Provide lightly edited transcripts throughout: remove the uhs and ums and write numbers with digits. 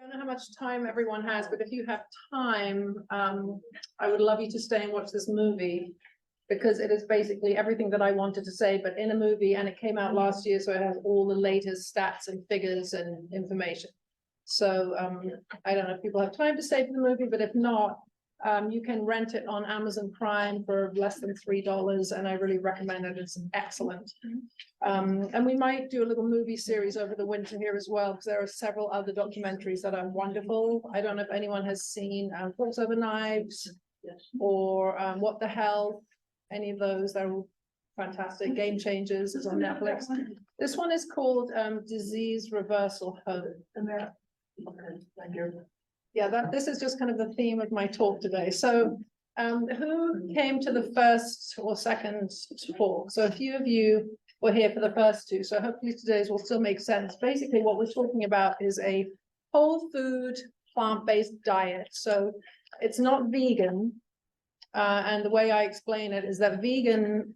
I don't know how much time everyone has, but if you have time, I would love you to stay and watch this movie because it is basically everything that I wanted to say, but in a movie, and it came out last year, so it has all the latest stats and figures and information. So I don't know if people have time to stay for the movie, but if not, you can rent it on Amazon Prime for less than $3, and I really recommend it. It's excellent. And we might do a little movie series over the winter here as well, because there are several other documentaries that are wonderful. I don't know if anyone has seen Forks Over Knives or What the Hell, any of those. They're all fantastic. Game Changers is on Netflix. This one is called Disease Reversal Home. Okay, thank you. Yeah, this is just kind of the theme of my talk today. So who came to the first or second talk? So a few of you were here for the first two, so hopefully today's will still make sense. Basically, what we're talking about is a whole food, plant-based diet. So it's not vegan, and the way I explain it is that vegan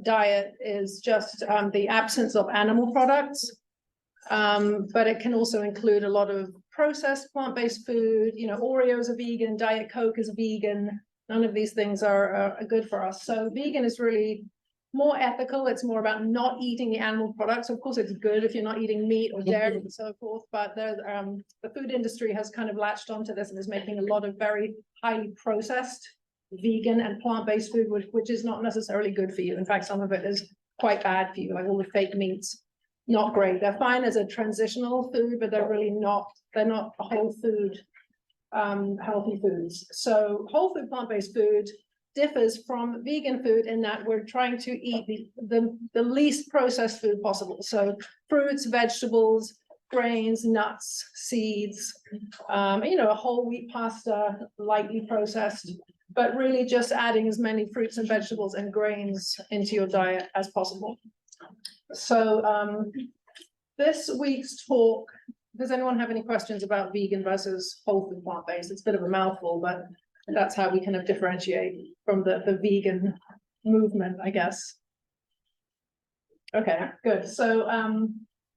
diet is just the absence of animal products, but it can also include a lot of processed plant-based food. You know, Oreos are vegan, Diet Coke is vegan. None of these things are good for us. So vegan is really more ethical. It's more about not eating the animal products. Of course, it's good if you're not eating meat or dairy and so forth, but the food industry has kind of latched onto this and is making a lot of very highly processed vegan and plant-based food, which is not necessarily good for you. In fact, some of it is quite bad for you, like all the fake meats. Not great. They're fine as a transitional food, but they're really not, they're not a whole food, healthy foods. So whole food plant-based food differs from vegan food in that we're trying to eat the least processed food possible. So fruits, vegetables, grains, nuts, seeds, you know, a whole wheat pasta, lightly processed, but really just adding as many fruits and vegetables and grains into your diet as possible. So this week's talk, does anyone have any questions about vegan versus whole food plant-based? It's a bit of a mouthful, but that's how we kind of differentiate from the vegan movement, I guess. Okay, good. So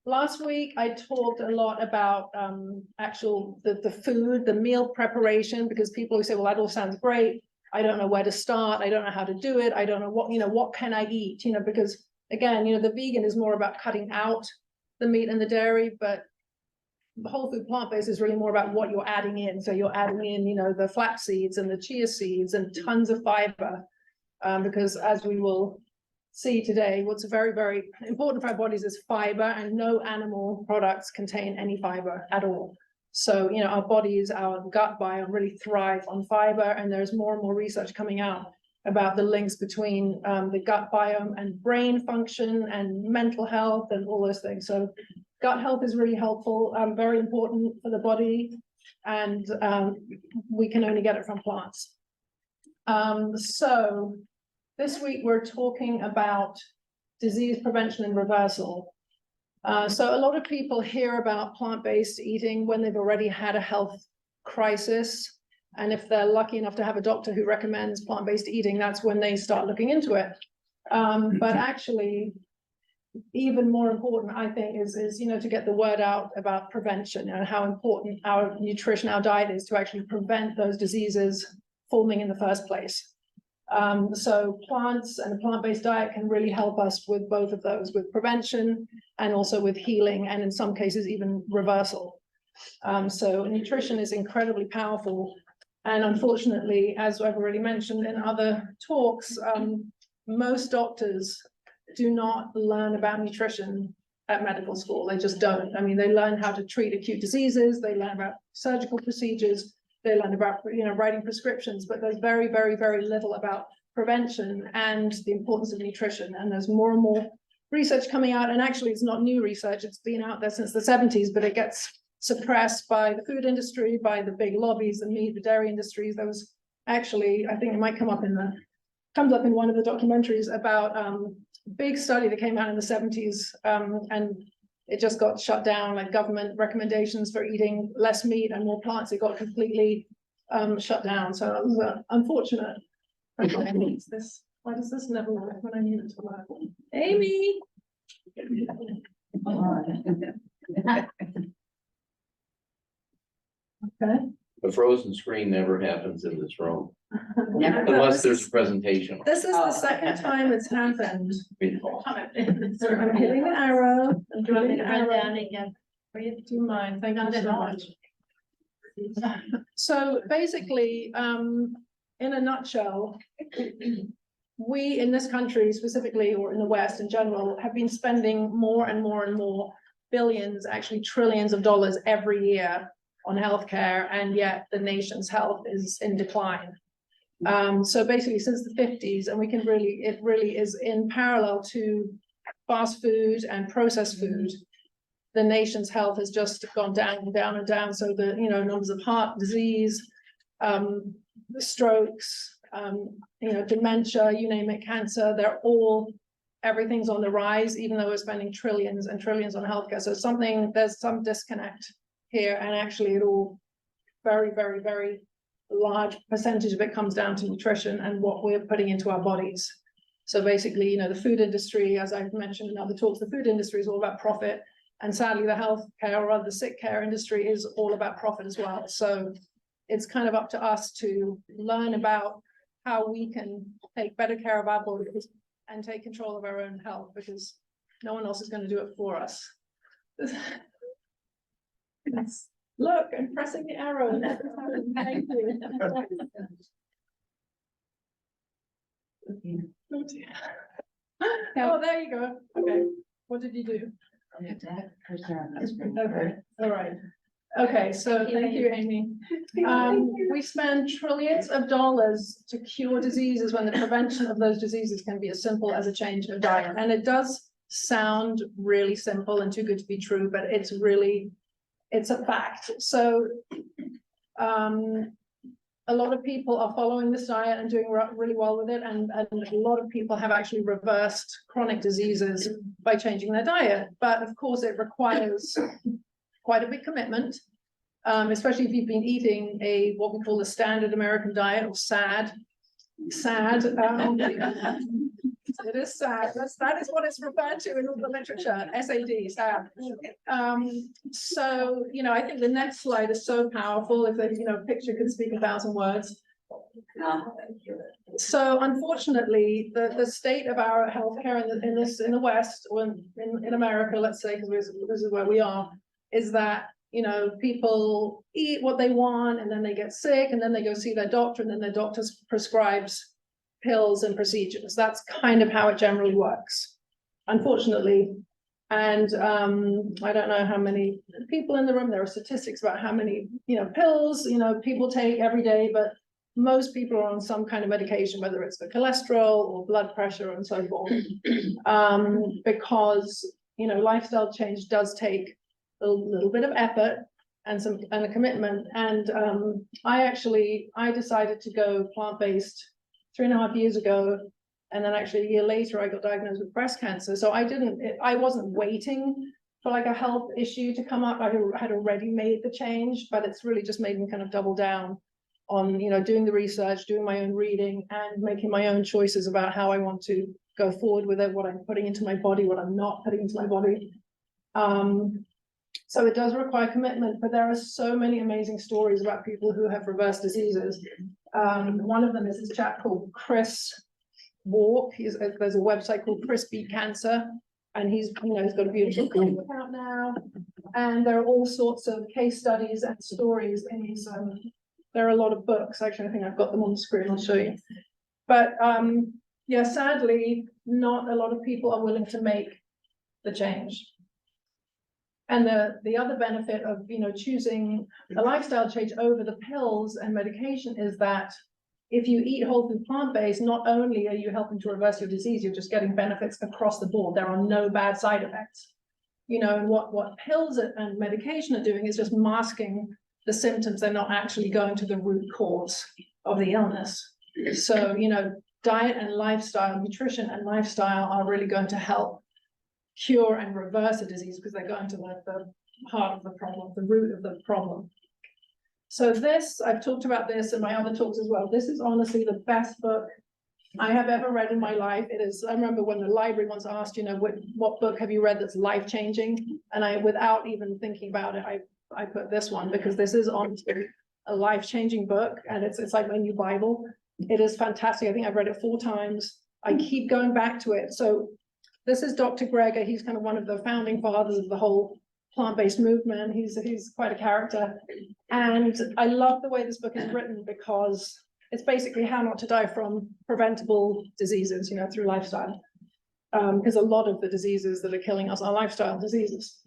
last week I talked a lot about the food, the meal preparation, because people who say, well, that all sounds great. I don't know where to start. I don't know how to do it. I don't know what, you know, what can I eat? You know, because again, you know, the vegan is more about cutting out the meat and the dairy, but the whole food plant-based is really more about what you're adding in. So you're adding in, you know, the flax seeds and the chia seeds and tons of fiber, because as we will see today, what's very, very important for our bodies is fiber, and no animal products contain any fiber at all. So, you know, our bodies, our gut biome really thrive on fiber, and there's more and more research coming out about the links between the gut biome and brain function and mental health and all those things. So gut health is really helpful, very important for the body, and we can only get it from plants. So this week we're talking about disease prevention and reversal. So a lot of people hear about plant-based eating when they've already had a health crisis. And if they're lucky enough to have a doctor who recommends plant-based eating, that's when they start looking into it. But actually, even more important, I think, is you know, to get the word out about prevention and how important our nutrition, our diet is to actually prevent those diseases forming in the first place. So plants and a plant-based diet can really help us with both of those, with prevention and also with healing, and in some cases even reversal. So nutrition is incredibly powerful. And unfortunately, as I've already mentioned in other talks, most doctors do not learn about nutrition at medical school. They just don't. I mean, they learn how to treat acute diseases. They learn about surgical procedures. They learn about, you know, writing prescriptions, but there's very, very, very little about prevention and the importance of nutrition. And there's more and more research coming out. And actually, it's not new research. It's been out there since the 70s, but it gets suppressed by the food industry, by the big lobbies, the meat, the dairy industries. There was actually, I think it might come up in comes up in one of the documentaries about a big study that came out in the 70s, and it just got shut down, like government recommendations for eating less meat and more plants. It got completely shut down. So it was unfortunate. Why does this never work when I need it to work? Amy! The frozen screen never happens in this room, Never. unless there's a presentation. This is the second time it's happened. I'm hitting the arrow. I'm Do you want me hitting to the run arrow. down again? Do you mind? Thank you Not at so all. much. So basically, in a nutshell, we in this country specifically, or in the West in general, have been spending more and more and more billions, actually trillions of dollars every year on healthcare, and yet the nation's health is in decline. So basically since the 50s, and it really is in parallel to fast food and processed food, the nation's health has just gone down and down and down. So the, numbers of heart disease, strokes, dementia, you name it, cancer, everything's on the rise, even though we're spending trillions and trillions on healthcare. So there's some disconnect here, and actually it all very, very, very large percentage of it comes down to nutrition and what we're putting into our bodies. So basically, the food industry, as I've mentioned in other talks, the food industry is all about profit. And sadly, the healthcare, or rather the sick care industry, is all about profit as well. So it's kind of up to us to learn about how we can take better care of our bodies and take control of our own health, because no one else is going to do it for us. Yes. Look, I'm pressing the arrow. Thank you. Oh, dear. Oh, there you go. Okay. What did you do? Okay, all right. Okay, so thank you, Amy. We spend trillions of dollars to cure diseases when the prevention of those diseases can be as simple as a change of diet. And it does sound really simple and too good to be true, but it's a fact. So a lot of people are following this diet and doing really well with it. And a lot of people have actually reversed chronic diseases by changing their diet. But of course, it requires quite a big commitment, especially if you've been eating what we call the standard American diet, or SAD. It is SAD. That is what it's referred to in all the literature. SAD, SAD. So I think the next slide is so powerful. If a picture could speak 1,000 words. So unfortunately, the state of our healthcare in the West, or in America, let's say, because this is where we are, is that people eat what they want, and then they get sick, and then they go see their doctor, and then their doctor prescribes pills and procedures. That's kind of how it generally works, unfortunately. And I don't know how many people in the room, there are statistics about how many pills people take every day, but most people are on some kind of medication, whether it's for cholesterol or blood pressure and so forth, because lifestyle change does take a little bit of effort and a commitment. And I decided to go plant-based 3.5 years ago, and then actually a year later I got diagnosed with breast cancer. So I wasn't waiting for like a health issue to come up. I had already made the change, but it's really just made me kind of double down on doing the research, doing my own reading, and making my own choices about how I want to go forward with it, what I'm putting into my body, what I'm not putting into my body. So it does require commitment, but there are so many amazing stories about people who have reversed diseases. One of them is this chap called Chris Walk. There's a website called Chris Beat Cancer, and he's got a beautiful book out now. And there are all sorts of case studies and stories in his. There are a lot of books. Actually, I think I've got them on the screen. I'll show you. But yeah, sadly, not a lot of people are willing to make the change. And the other benefit of choosing a lifestyle change over the pills and medication is that if you eat whole food plant-based, not only are you helping to reverse your disease, you're just getting benefits across the board. There are no bad side effects. And what pills and medication are doing is just masking the symptoms. They're not actually going to the root cause of the illness. So diet and lifestyle, nutrition and lifestyle are really going to help cure and reverse a disease, because they're going to the heart of the problem, the root of the problem. So I've talked about this in my other talks as well. This is honestly the best book I have ever read in my life. It is. I remember when the library once asked, what book have you read that's life-changing? And without even thinking about it, I put this one, because this is honestly a life-changing book, and it's like my new Bible. It is fantastic. I think I've read it 4 times. I keep going back to it. So this is Dr. Greger. He's kind of one of the founding fathers of the whole plant-based movement. He's quite a character. And I love the way this book is written because it's basically how not to die from preventable diseases, through lifestyle. Because a lot of the diseases that are killing us are lifestyle diseases.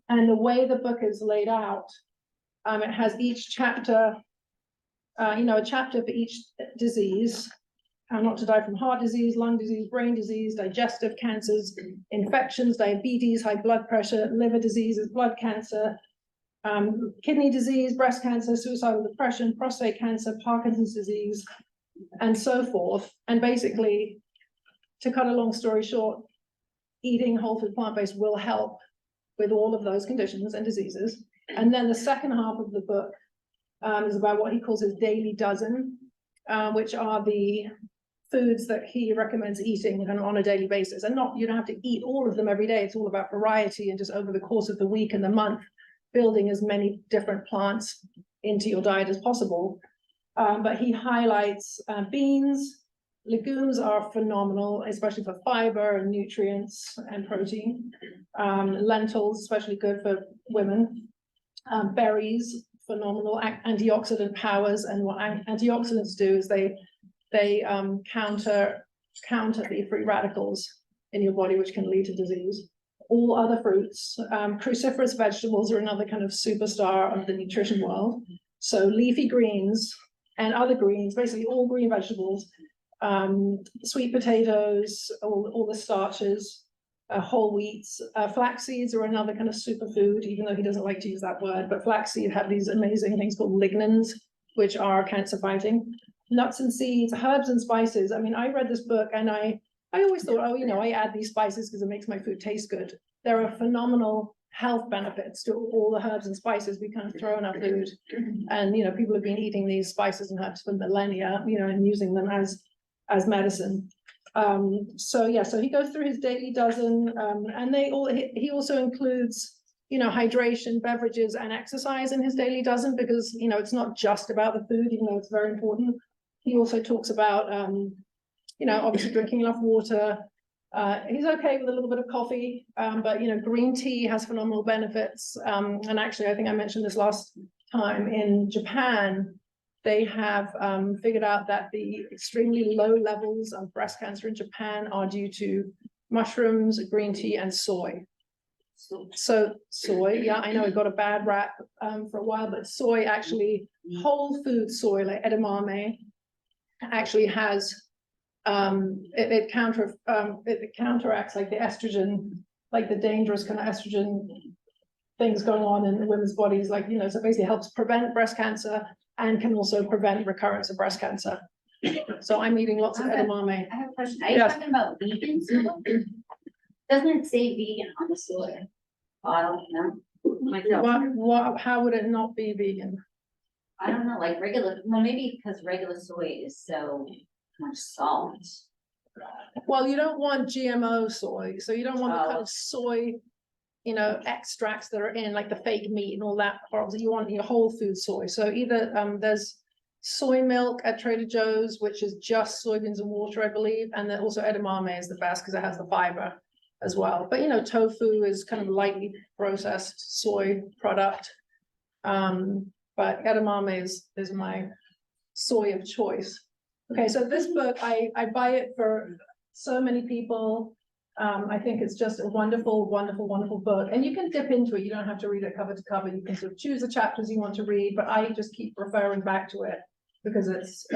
And the way the book is laid out, it has each chapter, a chapter for each disease, not to die from heart disease, lung disease, brain disease, digestive cancers, infections, diabetes, high blood pressure, liver diseases, blood cancer, kidney disease, breast cancer, suicidal depression, prostate cancer, Parkinson's disease, and so forth. And basically, to cut a long story short, eating whole food plant-based will help with all of those conditions and diseases. And then the second half of the book is about what he calls his daily dozen, which are the foods that he recommends eating on a daily basis. And you don't have to eat all of them every day. It's all about variety and just over the course of the week and the month, building as many different plants into your diet as possible. But he highlights beans. Legumes are phenomenal, especially for fiber and nutrients and protein. Lentils, especially good for women. Berries, phenomenal antioxidant powers. And what antioxidants do is they counter the free radicals in your body, which can lead to disease. All other fruits, cruciferous vegetables are another kind of superstar of the nutrition world. So leafy greens and other greens, basically all green vegetables, sweet potatoes, all the starches, whole wheats, flax seeds are another kind of superfood, even though he doesn't like to use that word, but flax seeds have these amazing things called lignans, which are cancer fighting. Nuts and seeds, herbs and spices. I mean, I read this book and I always thought, I add these spices because it makes my food taste good. There are phenomenal health benefits to all the herbs and spices we kind of throw in our food. And, people have been eating these spices and herbs for millennia, and using them as medicine. So he goes through his daily dozen, and he also includes, hydration, beverages, and exercise in his daily dozen, because, it's not just about the food, even though it's very important. He also talks about, obviously drinking enough water. He's okay with a little bit of coffee, but, green tea has phenomenal benefits. And actually, I think I mentioned this last time, in Japan, they have figured out that the extremely low levels of breast cancer in Japan are due to mushrooms, green tea, and soy. So soy, yeah, I know it got a bad rap for a while, but soy actually, whole food soy, like edamame, actually has, it counteracts like the estrogen, like the dangerous kind of estrogen things going on in women's bodies, like, so basically helps prevent breast cancer and can also prevent recurrence of breast cancer. So I'm eating lots of edamame. I have a question. Are you talking about vegan soy? Doesn't it say vegan on the soy bottle? No. How would it not be vegan? I don't know, like regular, well, maybe because regular soy is so much salt. Well, you don't want GMO soy, so you don't want the kind of soy, extracts that are in, like the fake meat and all that. You want your whole food soy. So either there's soy milk at Trader Joe's, which is just soybeans and water, I believe, and then also edamame is the best because it has the fiber as well. But tofu is kind of lightly processed soy product. But edamame is my soy of choice. Okay, so this book, I buy it for so many people. I think it's just a wonderful, wonderful, wonderful book. And you can dip into it. You don't have to read it cover to cover. You can sort of choose the chapters you want to read, but I just keep referring back to it because it's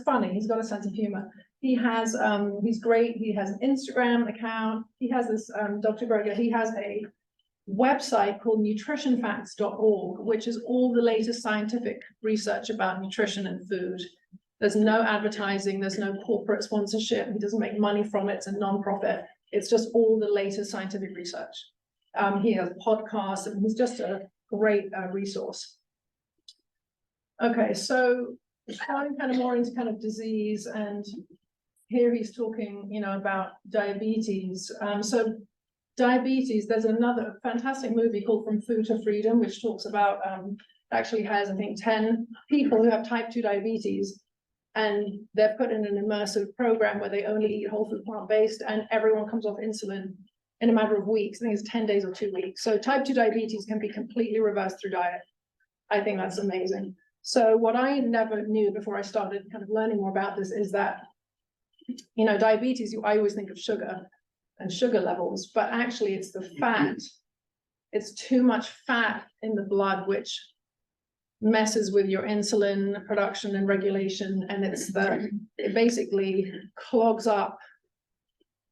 funny. He's got a sense of humor. He has, he's great. He has an Instagram account. He has this, Dr. Greger, he has a website called nutritionfacts.org, which is all the latest scientific research about nutrition and food. There's no advertising. There's no corporate sponsorship. He doesn't make money from it. It's a nonprofit. It's just all the latest scientific research. He has podcasts, and he's just a great resource. Okay, so going kind of more into kind of disease, and here he's talking, about diabetes. So diabetes, there's another fantastic movie called From Food to Freedom, which talks about actually has, I think, 10 people who have type 2 diabetes. And they're put in an immersive program where they only eat whole food plant-based, and everyone comes off insulin in a matter of weeks. I think it's 10 days or 2 weeks. So type 2 diabetes can be completely reversed through diet. I think that's amazing. So what I never knew before I started kind of learning more about this is that, you know, diabetes, I always think of sugar and sugar levels, but actually it's the fat. It's too much fat in the blood, which messes with your insulin production and regulation. And it basically clogs up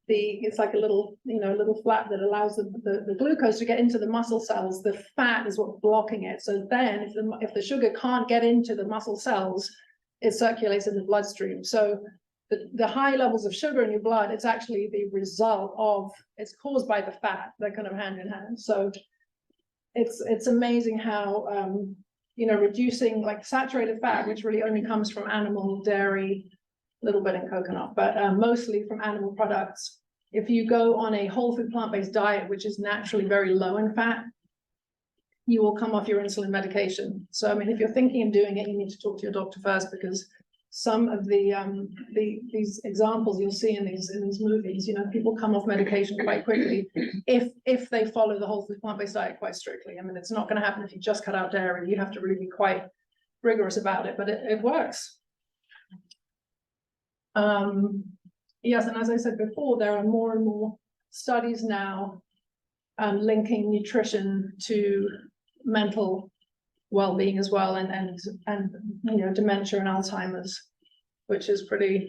it's like a little, you know, little flap that allows the glucose to get into the muscle cells. The fat is what's blocking it. So then if the sugar can't get into the muscle cells, it circulates in the bloodstream. So the high levels of sugar in your blood, it's actually the result of, it's caused by the fat. They're kind of hand in hand. So it's amazing how, you know, reducing like saturated fat, which really only comes from animal, dairy, a little bit in coconut, but mostly from animal products. If you go on a whole food plant-based diet, which is naturally very low in fat, you will come off your insulin medication. So, I mean, if you're thinking of doing it, you need to talk to your doctor first, because some of these examples you'll see in these movies, you know, people come off medication quite quickly if they follow the whole food plant-based diet quite strictly. I mean, it's not going to happen if you just cut out dairy. You have to really be quite rigorous about it, but it works. Yes, and as I said before, there are more and more studies now linking nutrition to mental well-being as well, and you know, dementia and Alzheimer's, which is pretty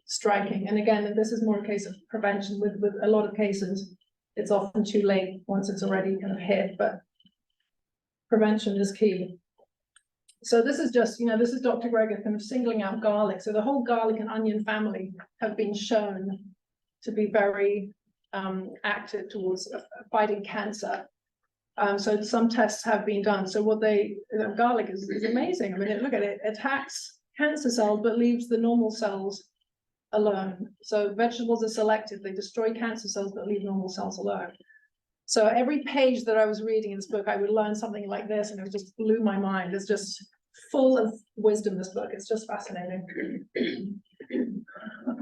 striking. And again, this is more a case of prevention. With a lot of cases, it's often too late once it's already kind of hit, but prevention is key. So this is just, you know, this is Dr. Greger kind of singling out garlic. So the whole garlic and onion family have been shown to be very active towards fighting cancer. So some tests have been done. So garlic is amazing. I mean, look at it, it attacks cancer cells, but leaves the normal cells alone. So vegetables are selective. They destroy cancer cells, but leave normal cells alone. So every page that I was reading in this book, I would learn something like this, and it just blew my mind. It's just full of wisdom, this book. It's just fascinating.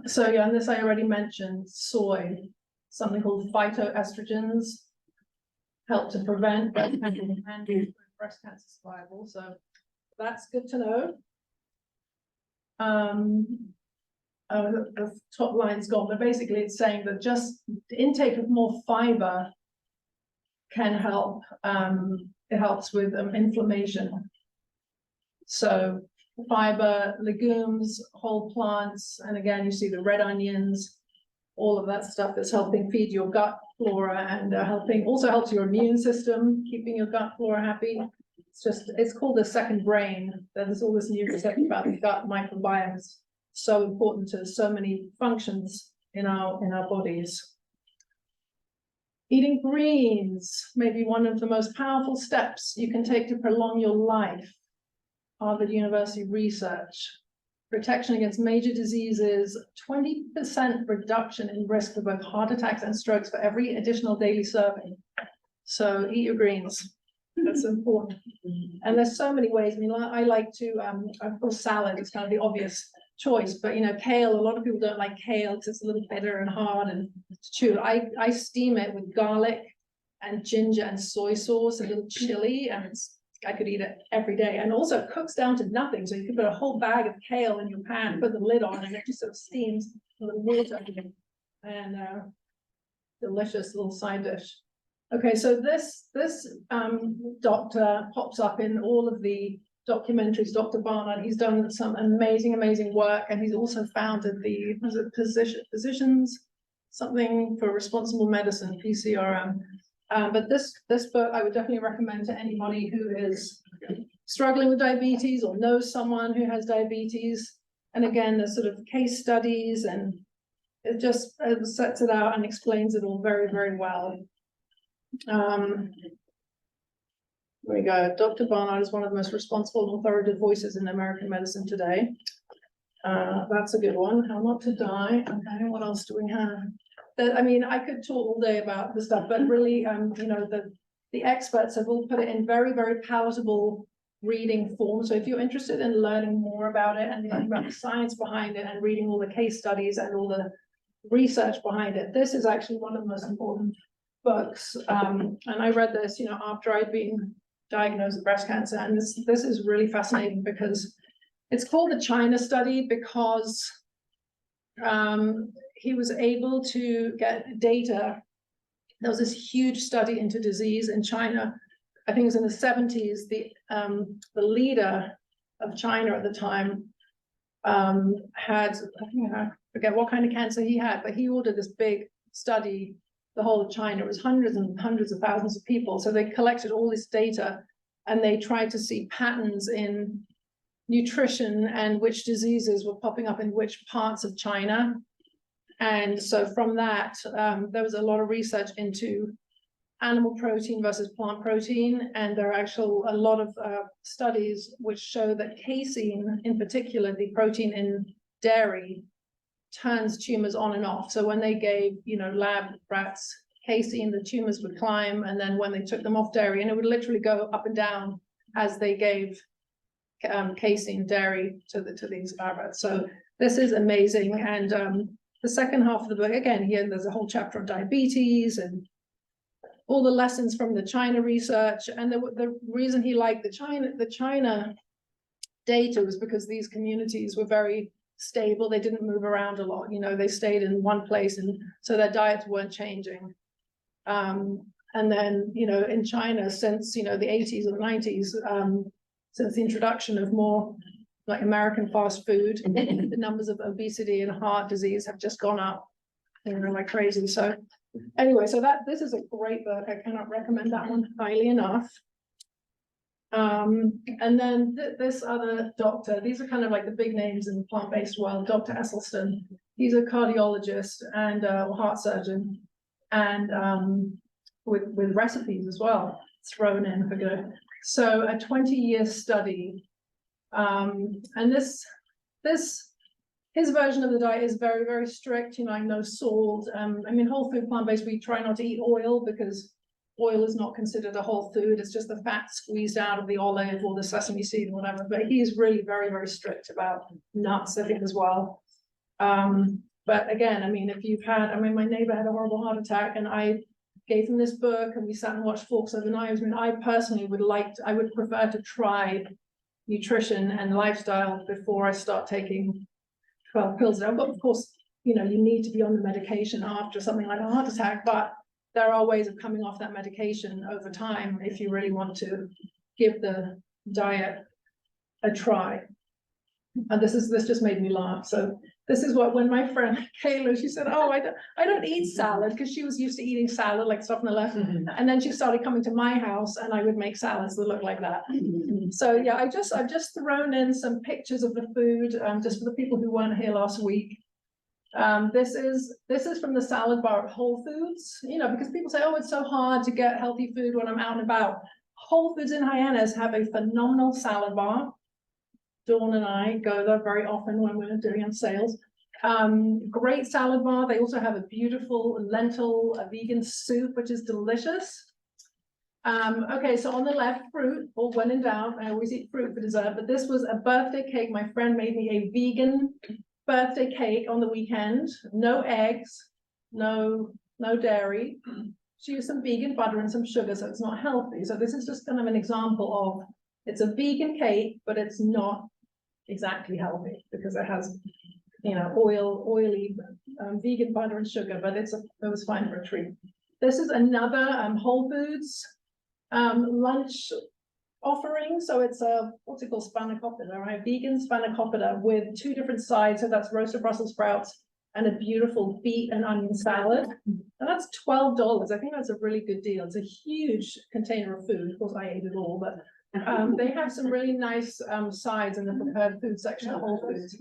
So yeah, and this I already mentioned, soy, something called phytoestrogens, help to prevent breast cancer and improve breast cancer survival. So that's good to know. The top line's gone, but basically it's saying that just the intake of more fiber can help. It helps with inflammation. So fiber, legumes, whole plants, and again, you see the red onions, all of that stuff is helping feed your gut flora and also helps your immune system, keeping your gut flora happy. It's called the second brain. There's all this new research about the gut microbiome. It's so important to so many functions in our bodies. Eating greens may be one of the most powerful steps you can take to prolong your life. Harvard University research. Protection against major diseases, 20% reduction in risk for both heart attacks and strokes for every additional daily serving. So eat your greens. That's important. And there's so many ways. I mean, I like to, of course, salad is kind of the obvious choice, but you know, kale, a lot of people don't like kale because it's a little bitter and hard and to chew. I steam it with garlic and ginger and soy sauce, a little chili, and I could eat it every day. And also it cooks down to nothing. So you can put a whole bag of kale in your pan, put the lid on, and it just sort of steams a little water. And delicious little side dish. Okay, so this doctor pops up in all of the documentaries. Dr. Barnard, he's done some amazing work, and he's also founded the Physicians something for Responsible Medicine, PCRM. But this book I would definitely recommend to anybody who is struggling with diabetes or knows someone who has diabetes. And again, there's sort of case studies, and it just sets it out and explains it all very well. There we go. Dr. Barnard is one of the most responsible and authoritative voices in American medicine today. That's a good one. How not to die. Okay, what else do we have? I mean, I could talk all day about this stuff, but really, you know, the experts have all put it in very, very palatable reading form. So if you're interested in learning more about it and learning about the science behind it and reading all the case studies and all the research behind it, this is actually one of the most important books. And I read this, you know, after I'd been diagnosed with breast cancer. And this is really fascinating because it's called the China study because he was able to get data. There was this huge study into disease in China. I think it was in the 70s. The leader of China at the time had, I forget what kind of cancer he had, but he ordered this big study, the whole of China. It was hundreds and hundreds of thousands of people. So they collected all this data and they tried to see patterns in nutrition and which diseases were popping up in which parts of China. And so from that, there was a lot of research into animal protein versus plant protein. And there are a lot of studies which show that casein, in particular, the protein in dairy, turns tumors on and off. So when they gave, you know, lab rats casein, the tumors would climb. And then when they took them off dairy, and it would literally go up and down as they gave casein dairy to these rats. So this is amazing. And the second half of the book, again, here there's a whole chapter on diabetes and all the lessons from the China research. And the reason he liked the China data was because these communities were very stable. They didn't move around a lot. You know, they stayed in one place, and so their diets weren't changing. And then, you know, in China, since, you know, the 80s or the 90s, since the introduction of more like American fast food, the numbers of obesity and heart disease have just gone up, you know, like crazy. So anyway, so this is a great book. I cannot recommend that one highly enough. And then this other doctor, these are kind of like the big names in the plant-based world, Dr. Esselstyn. He's a cardiologist and a heart surgeon, and with recipes as well thrown in for good. So a 20-year study. And his version of the diet is very, very strict, you know, like no salt. I mean, whole food plant-based, we try not to eat oil because oil is not considered a whole food. It's just the fat squeezed out of the olive or the sesame seed or whatever. But he's really very, very strict about nuts, I think, as well. But again, I mean, if you've had, I mean, my neighbor had a horrible heart attack and I gave him this book and we sat and watched Forks Over Knives. I mean, I personally I would prefer to try nutrition and lifestyle before I start taking 12 pills now. But of course, you know, you need to be on the medication after something like a heart attack, but there are ways of coming off that medication over time if you really want to give the diet a try. And this just made me laugh. So this is what, when my friend Kayla, she said, oh, I don't eat salad, because she was used to eating salad like stuff on the left. And then she started coming to my house and I would make salads that look like that. So yeah, I've just thrown in some pictures of the food, just for the people who weren't here last week. This is from the salad bar at Whole Foods, you know, because people say, oh, it's so hard to get healthy food when I'm out and about. Whole Foods in Hyannis have a phenomenal salad bar. Dawn and I go there very often when we're doing sales. Great salad bar. They also have a beautiful lentil, a vegan soup, which is delicious. Okay, so on the left, fruit, or when in doubt, I always eat fruit for dessert, but this was a birthday cake. My friend made me a vegan birthday cake on the weekend. No eggs, no dairy. She used some vegan butter and some sugar, so it's not healthy. So this is just kind of an example of, it's a vegan cake, but it's not exactly healthy because it has, you know, oily vegan butter and sugar, but it was fine for a treat. This is another Whole Foods lunch offering. So it's a, what's it called, spanakopita, right? Vegan spanakopita with 2 different sides. So that's roasted Brussels sprouts and a beautiful beet and onion salad. And that's $12. I think that's a really good deal. It's a huge container of food. Of course, I ate it all, but they have some really nice sides in the prepared food section of Whole Foods.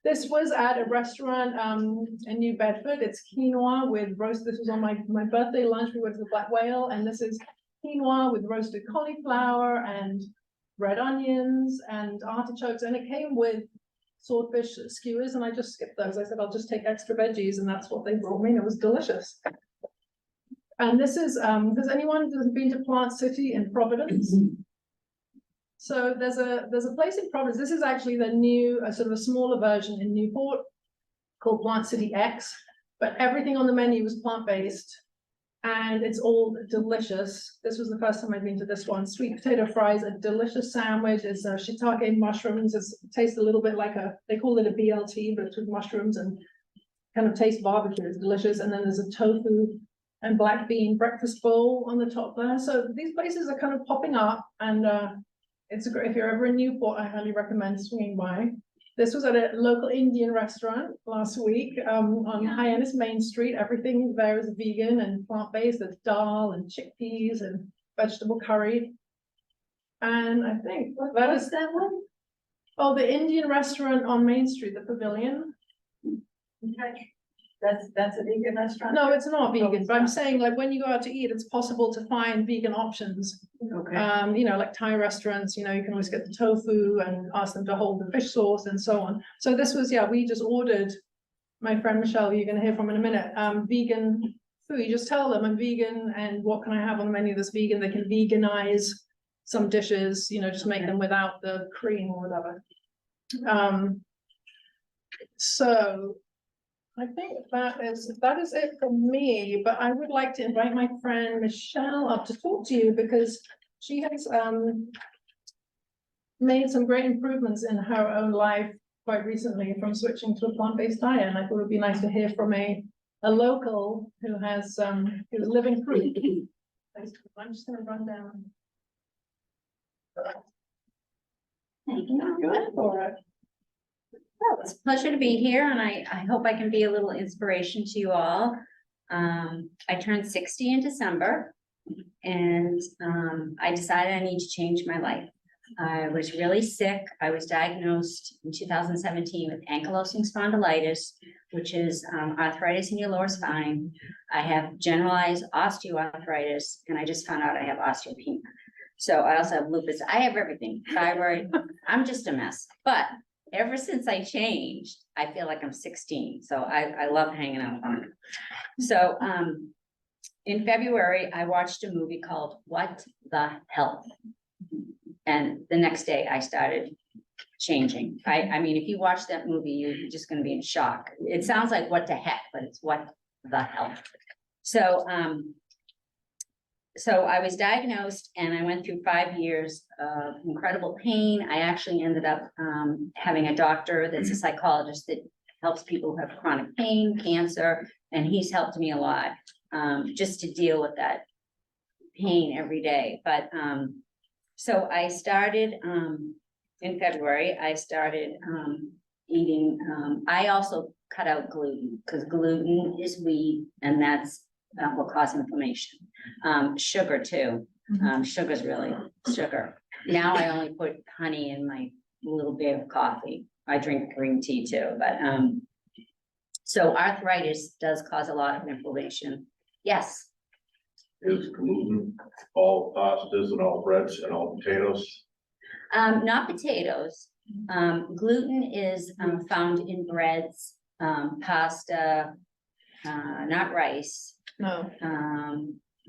This was at a restaurant in New Bedford. It's quinoa with roast. This was on my birthday lunch. We went to the Black Whale, and this is quinoa with roasted cauliflower and red onions and artichokes. And it came with swordfish skewers, and I just skipped those. I said, I'll just take extra veggies, and that's what they brought me, and it was delicious. And this is, has anyone been to Plant City in Providence? So there's a place in Providence. This is actually the new, sort of a smaller version in Newport called Plant City X, but everything on the menu was plant-based and it's all delicious. This was the first time I'd been to this one. Sweet potato fries, a delicious sandwich. It's shiitake mushrooms. It tastes a little bit like they call it a BLT, but it's with mushrooms and kind of tastes barbecue. It's delicious. And then there's a tofu and black bean breakfast bowl on the top there. So these places are kind of popping up, and it's a great, if you're ever in Newport, I highly recommend swinging by. This was at a local Indian restaurant last week on Hyannis Main Street. Everything there is vegan and plant-based. There's dal and chickpeas and vegetable curry. And I think that is that one. Oh, the Indian restaurant on Main Street, the Pavilion. Okay. That's a vegan restaurant? No, it's not vegan, but I'm saying, like, when you go out to eat, it's possible to find vegan options. Okay. You know, like Thai restaurants, you know, you can always get the tofu and ask them to hold the fish sauce and so on. So this was, we just ordered, my friend Michelle, who you're gonna hear from in a minute, vegan food. You just tell them I'm vegan and what can I have on the menu that's vegan. They can veganize some dishes, you know, just make them without the cream or whatever. So I think that is it for me, but I would like to invite my friend Michelle up to talk to you because she has made some great improvements in her own life quite recently from switching to a plant-based diet. And I thought it would be nice to hear from a local who has who's living proof. I'm just gonna run down. Thank you. Good for it. Well, it's a pleasure to be here, and I hope I can be a little inspiration to you all. I turned 60 in December, and I decided I need to change my life. I was really sick. I was diagnosed in 2017 with ankylosing spondylitis, which is arthritis in your lower spine. I have generalized osteoarthritis, and I just found out I have osteopenia. So I also have lupus. I have everything, thyroid. I'm just a mess, but ever since I changed, I feel like I'm 16. So I love hanging out on it. So in February, I watched a movie called What the Health? And the next day I started changing. I mean, if you watch that movie, you're just going to be in shock. It sounds like what the heck, but it's what the hell. So so I was diagnosed and I went through 5 years of incredible pain. I actually ended up having a doctor that's a psychologist that helps people who have chronic pain, cancer, and he's helped me a lot just to deal with that pain every day. But so I started in February, I started eating, I also cut out gluten because gluten is wheat and that's will cause inflammation. Sugar too. Sugar's really sugar. Now I only put honey in my little bit of coffee. I drink green tea too, but so arthritis does cause a lot of inflammation. Yes. Is gluten all pastas and all breads and all potatoes? Not potatoes. Gluten is found in breads, pasta, not rice. No.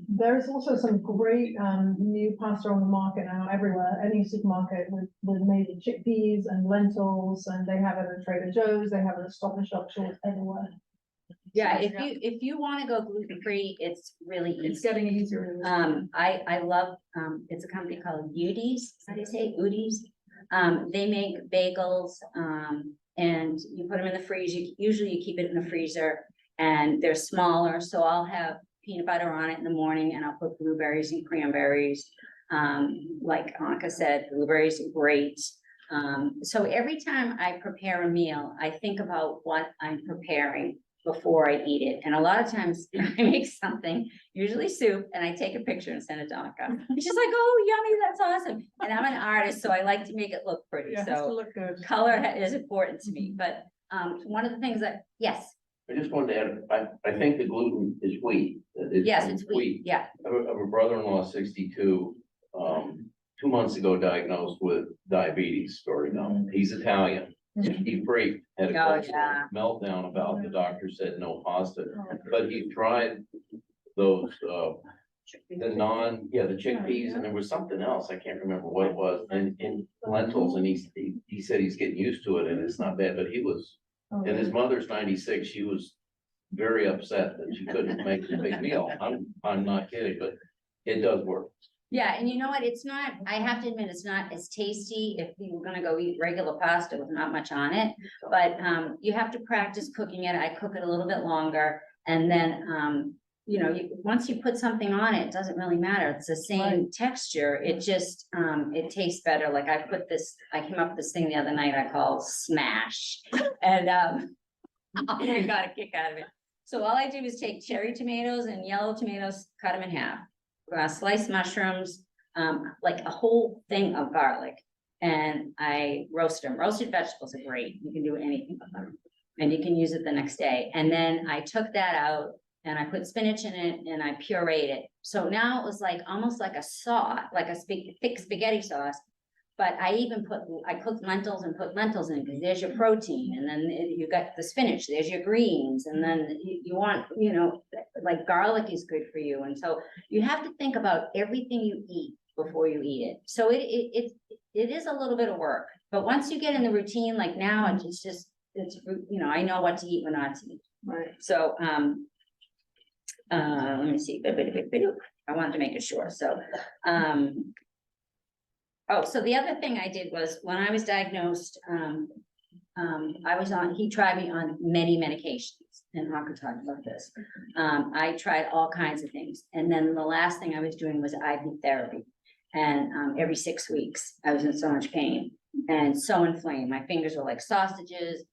There's There's also some great new pasta on the market now everywhere, any supermarket with made with chickpeas and lentils, and they have it at Trader Joe's, they have it at Stop and Shop stores everywhere. Yeah, if you want to go gluten-free, it's really It's easy. getting easier. I love, it's a company called Udi's, how do you say it? Udi's? They make bagels, and you put them in the freezer. Usually you keep it in the freezer and they're smaller. So I'll have peanut butter on it in the morning and I'll put blueberries and cranberries. Like Anke said, blueberries are great. So every time I prepare a meal, I think about what I'm preparing before I eat it. And a lot of times I make something, usually soup, and I take a picture and send it to Anke. And she's like, oh, yummy, that's awesome. And I'm an artist, so I like to make it look pretty. Yeah, it has to So look good. color is important to me, but one of the things that, yes, I just wanted to add, I think the gluten is wheat. yes, it's wheat, yeah. I have a brother-in-law, 62, 2 months ago diagnosed with diabetes, story now. He's Italian. He freaked, had a Oh, cultural yeah. meltdown about the doctor said no pasta, but he tried those, the chickpeas, and there was something else, I can't remember what it was, and lentils, and he said he's getting used to it, and it's not bad, but he was, and his mother's 96, she was very upset that she couldn't make the big meal. I'm not kidding, but it does work. Yeah, and you know what? It's not, I have to admit, it's not as tasty if you were gonna go eat regular pasta with not much on it. But you have to practice cooking it. I cook it a little bit longer. And then you know, once you put something on it, it doesn't really matter. It's the same texture. It just it tastes better. Like I came up with this thing the other night I call smash. And I got a kick out of it. So all I do is take cherry tomatoes and yellow tomatoes, cut them in half. Sliced mushrooms, like a whole thing of garlic, and I roast them. Roasted vegetables are great. You can do anything with them, and you can use it the next day. And then I took that out and I put spinach in it and I pureed it. So now it was like almost like a sauce, like a thick spaghetti sauce. But I cooked lentils and put lentils in because there's your protein, and then you got the spinach, there's your greens, and then you want, you know, like garlic is good for you. And so you have to think about everything you eat before you eat it. So it is a little bit of work, but once you get in the routine, like now, it's you know, I know what to eat, what not to eat. Right. So let me see. I wanted to make it short. So oh, so the other thing I did was when I was diagnosed, he tried me on many medications, and Anke talked about this. I tried all kinds of things. And then the last thing I was doing was IV therapy. And every 6 weeks, I was in so much pain and so inflamed. My fingers were like sausages.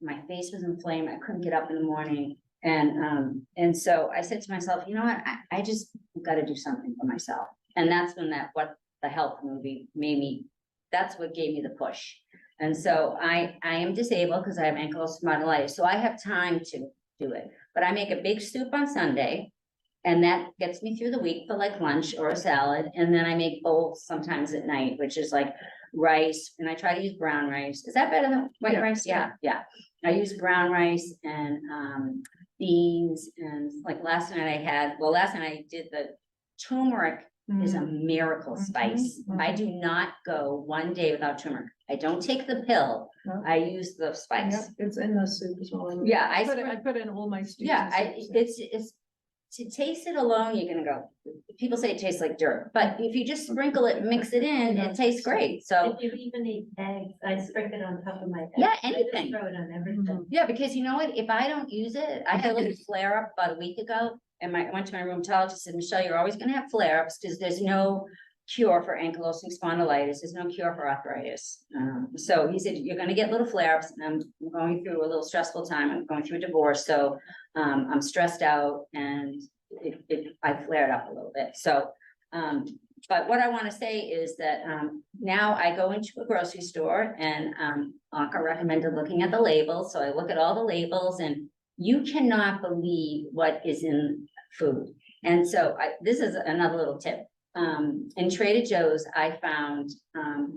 My face was inflamed. I couldn't get up in the morning. And so I said to myself, you know what, I just got to do something for myself. And that's when the health movie that's what gave me the push. And so I am disabled because I have ankylosing spondylitis, so I have time to do it. But I make a big soup on Sunday, and that gets me through the week for like lunch or a salad. And then I make bowls sometimes at night, which is like rice, and I try to use brown rice. Is that better than white rice? Yeah. I use brown rice and beans, and like last night I did the turmeric. Is a miracle spice. I do not go one day without turmeric. I don't take the pill. No. I use the spice. Yep, it's in the soup as well. Yeah, I put in all my stews. Yeah, and soups. it's to taste it alone, you're gonna go, people say it tastes like dirt, but if you just sprinkle it, mix it in, it tastes great. So, If you even eat eggs, I sprinkle it on top of my eggs. yeah, I just anything. throw it on everything. Yeah, because you know what, if I don't use it, I had a little flare up about a week ago. And I went to my rheumatologist, said, Michelle, you're always gonna have flare-ups because there's no cure for ankylosing spondylitis. There's no cure for arthritis. So he said, you're gonna get little flare-ups, and I'm going through a little stressful time. I'm going through a divorce, so I'm stressed out, and I flared up a little bit. So, but what I want to say is that now I go into a grocery store, and Anke recommended looking at the labels. So I look at all the labels, and you cannot believe what is in food. And so this is another little tip. In Trader Joe's, I found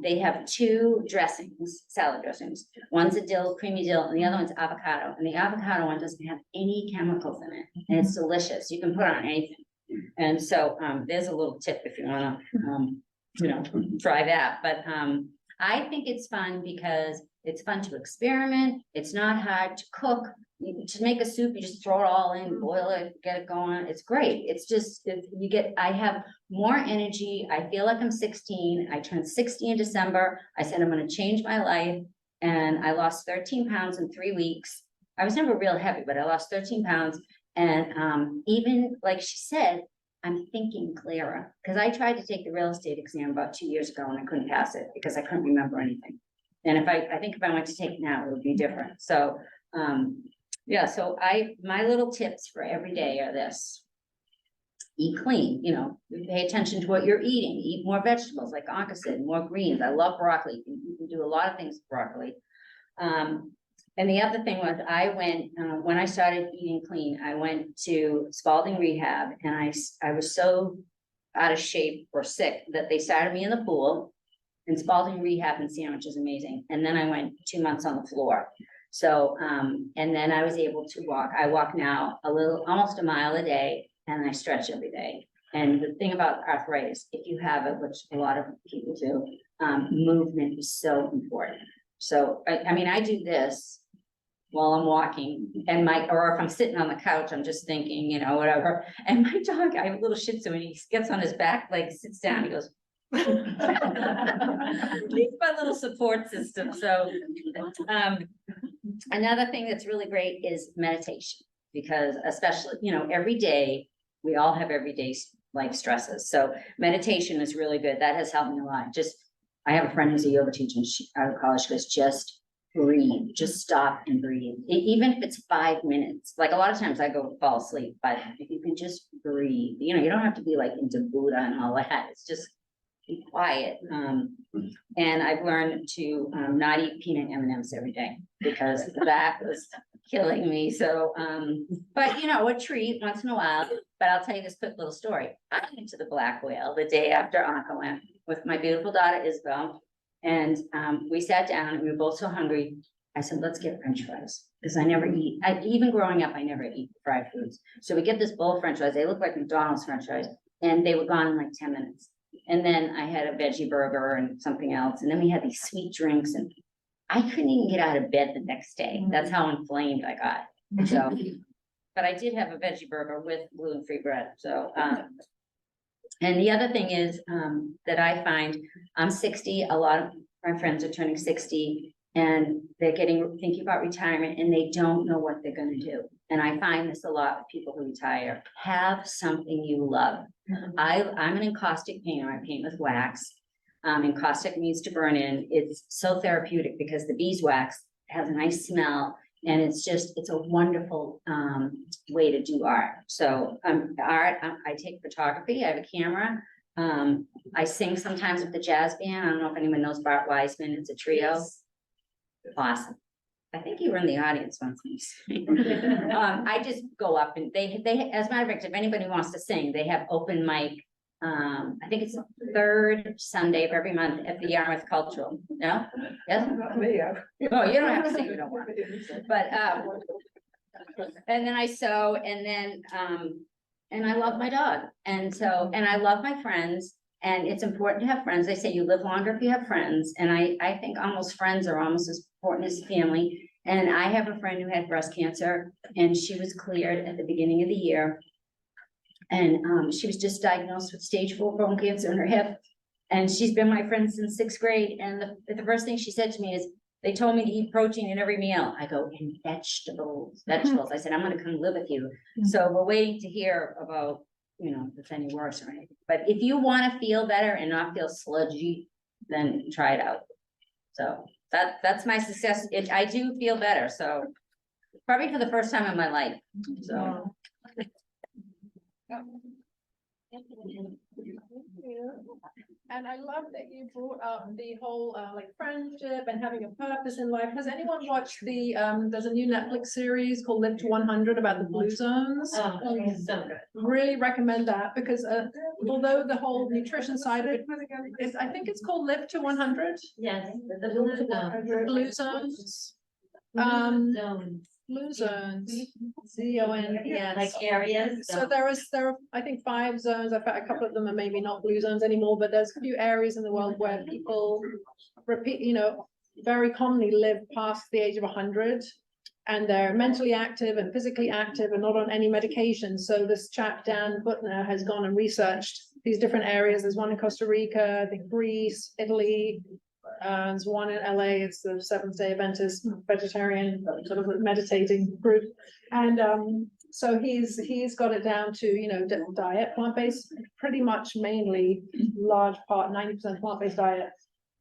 they have 2 dressings, salad dressings. One's a dill, creamy dill, and the other one's avocado. And the avocado one doesn't have any chemicals in it. And it's delicious. You can put it on anything. And so there's a little tip if you want to, try that. But I think it's fun because it's fun to experiment. It's not hard to cook. To make a soup, you just throw it all in, boil it, get it going. It's great. It's just, I have more energy. I feel like I'm 16. I turned 60 in December. I said, I'm going to change my life. And I lost 13 pounds in 3 weeks. I was never real heavy, but I lost 13 pounds. And even like she said, I'm thinking clearer, because I tried to take the real estate exam about 2 years ago and I couldn't pass it because I couldn't remember anything. And I think if I went to take it now, it would be different. So, yeah, so my little tips for every day are this. Eat clean, pay attention to what you're eating, eat more vegetables, like Anke said, more greens. I love broccoli. You can do a lot of things with broccoli. And the other thing was I went, when I started eating clean, I went to Spalding Rehab, and I was so out of shape or sick that they started me in the pool. And Spalding Rehab and Sandwich is amazing. And then I went 2 months on the floor. So, and then I was able to walk. I walk now almost a mile a day. and I stretch every day. And the thing about arthritis, if you have it, which a lot of people do, movement is so important. So, I mean, I do this while I'm walking and or if I'm sitting on the couch, I'm just thinking, you know, whatever. And my dog, I have a little Shih Tzu and he gets on his back leg, sits down, he goes. He's my little support system. So, another thing that's really great is meditation, because especially, you know, every day, we all have everyday life stresses. So meditation is really good. That has helped me a lot. I have a friend who's a yoga teacher and she, out of college, she goes, just breathe, just stop and breathe. Even if it's 5 minutes, like a lot of times I go fall asleep, but if you can just breathe, you know, you don't have to be like into Buddha and all that. It's just be quiet. And I've learned to not eat peanut M&Ms every day because that was killing me. So, but you know, a treat once in a while. But I'll tell you this quick little story. I went to the Black Whale the day after Anke went with my beautiful daughter Isabel. And we sat down and we were both so hungry. I said, let's get French fries. Because I never eat, even growing up, I never eat fried foods. So we get this bowl of French fries. They look like McDonald's French fries. And they were gone in like 10 minutes. And then I had a veggie burger and something else. And then we had these sweet drinks and I couldn't even get out of bed the next day. That's how inflamed I got. So, but I did have a veggie burger with gluten-free bread. So, and the other thing is that I find I'm 60. A lot of my friends are turning 60 and they're thinking about retirement and they don't know what they're going to do. And I find this a lot with people who retire. Have something you love. I'm an encaustic painter. I paint with wax. Encaustic means to burn in. It's so therapeutic because the beeswax has a nice smell and it's a wonderful way to do art. So art, I take photography. I have a camera. I sing sometimes with the jazz band. I don't know if anyone knows Bart Wiseman. It's a trio. Yes. Awesome. I think you were in the audience once. I just go up and they, as a matter of fact, if anybody wants to sing, they have open mic. I think it's the third Sunday of every month at the Yarmouth Cultural. No? Yes? Oh, you don't have to sing, you don't want to. But, and then I sew and then, and I love my dog. And so, and I love my friends. And it's important to have friends. They say you live longer if you have friends. And I think almost friends are almost as important as family. And I have a friend who had breast cancer and she was cleared at the beginning of the year. And she was just diagnosed with stage 4 bone cancer in her hip. And she's been my friend since 6th grade. And the first thing she said to me is, they told me to eat protein in every meal. I go, and vegetables. I said, I'm gonna come live with you. So we're waiting to hear about, you know, if it's any worse or anything. But if you want to feel better and not feel sludgy, then try it out. So that's my success. I do feel better. So probably for the first time in my life. So. And I love that you brought up the whole like friendship and having a purpose in life. Has anyone watched the there's a new Netflix series called Live to 100 about the blue zones? Oh, so good. Really recommend that because although the whole nutrition side of it is, I think it's called Live to 100. Yes, the blue zone. Blue zones. Zone. Blue zones. ZON. Yes. Like areas. So there are, I think, 5 zones. I fact, a couple of them are maybe not blue zones anymore, but there's a few areas in the world where people repeat, you know, very commonly live past the age of 100 and they're mentally active and physically active and not on any medication. So this chap, Dan Butner, has gone and researched these different areas. There's one in Costa Rica, I think Greece, Italy. There's one in LA, it's the Seventh-day Adventist vegetarian sort of meditating group. And so he's got it down to, you know, different diet, plant-based, pretty much mainly large part, 90% plant-based diet,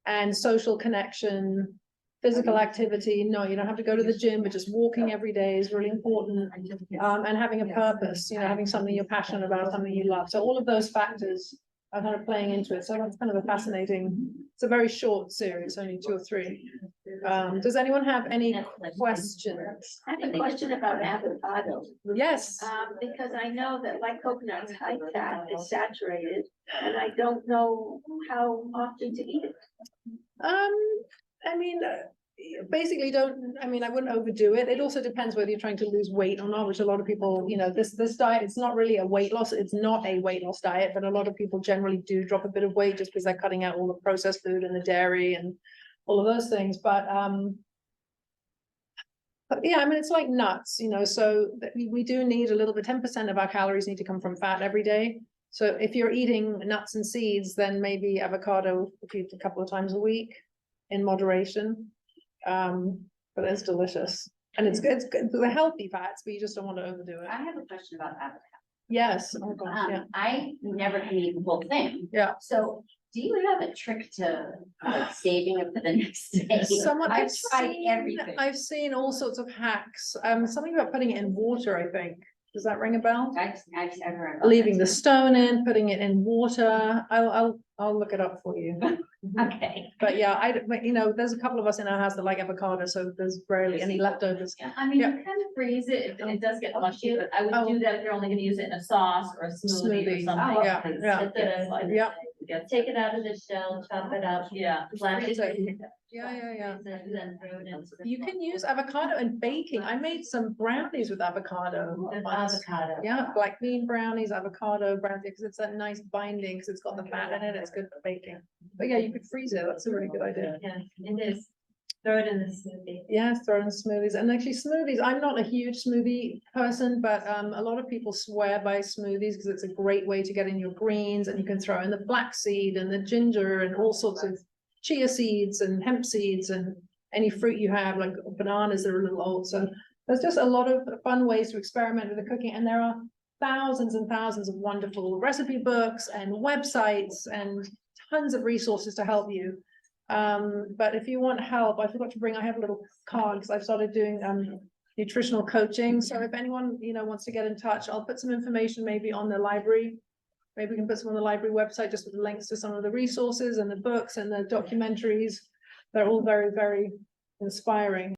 and social connection, physical activity. No, you don't have to go to the gym, but just walking every day is really important. And having a purpose, you know, having something you're passionate about, something you love. So all of those factors are kind of playing into it. So that's kind of a fascinating, it's a very short series, only 2 or 3. Does anyone have any questions? I have a question about avocado, Yes. because I know that like coconuts, high fat is saturated, and I don't know how often to eat it. I mean, basically I mean, I wouldn't overdo it. It also depends whether you're trying to lose weight or not, which a lot of people, you know, this diet, it's not really a weight loss. It's not a weight loss diet, but a lot of people generally do drop a bit of weight just because they're cutting out all the processed food and the dairy and all of those things. But yeah, I mean, it's like nuts, you know, so we do need a little bit, 10% of our calories need to come from fat every day. So if you're eating nuts and seeds, then maybe avocado a couple of times a week in moderation. But it's delicious and it's good. It's good. They're healthy fats, but you just don't want to overdo it. I have a question about avocado. Yes. Oh gosh, yeah. I never can eat the whole thing. Yeah. So do you have a trick to like saving it for the next day? I've tried everything. I've seen all sorts of hacks. Something about putting it in water, I think. Does that ring a bell? I've heard about Leaving that the too. stone in, putting it in water. I'll look it up for you. Okay. But yeah, you know, there's a couple of us in our house that like avocado, so there's rarely any leftovers. Yeah. I mean, you Yeah. kind of freeze it, if it does get mushy, but I Oh. would do that if you're only gonna use it in a sauce or a smoothie or Smoothie. something. Yeah, because yeah. it gets like- Yeah. it gets- Take it out of the shell, chop it up. Yeah. Flash it. Yeah. Then throw it in. You can use avocado in baking. I made some brownies with avocado With once. avocado. Yeah, black bean brownies, avocado brownies, because it's that nice binding, because it's got the fat in it, it's good for baking. But yeah, you could freeze it, that's a really good idea. Yeah, it is. Throw it in the smoothie. Yeah, throw in smoothies, and actually smoothies, I'm not a huge smoothie person, but a lot of people swear by smoothies, because it's a great way to get in your greens, and you can throw in the flaxseed and the ginger and all sorts of chia seeds and hemp seeds and any fruit you have, like bananas that are a little old, so there's just a lot of fun ways to experiment with the cooking, and there are thousands and thousands of wonderful recipe books and websites and tons of resources to help you. But if you want help, I forgot to bring, I have a little card, because I've started doing nutritional coaching, so if anyone, you know, wants to get in touch, I'll put some information maybe on the library. Maybe we can put some on the library website, just with links to some of the resources and the books and the documentaries. They're all very, very inspiring.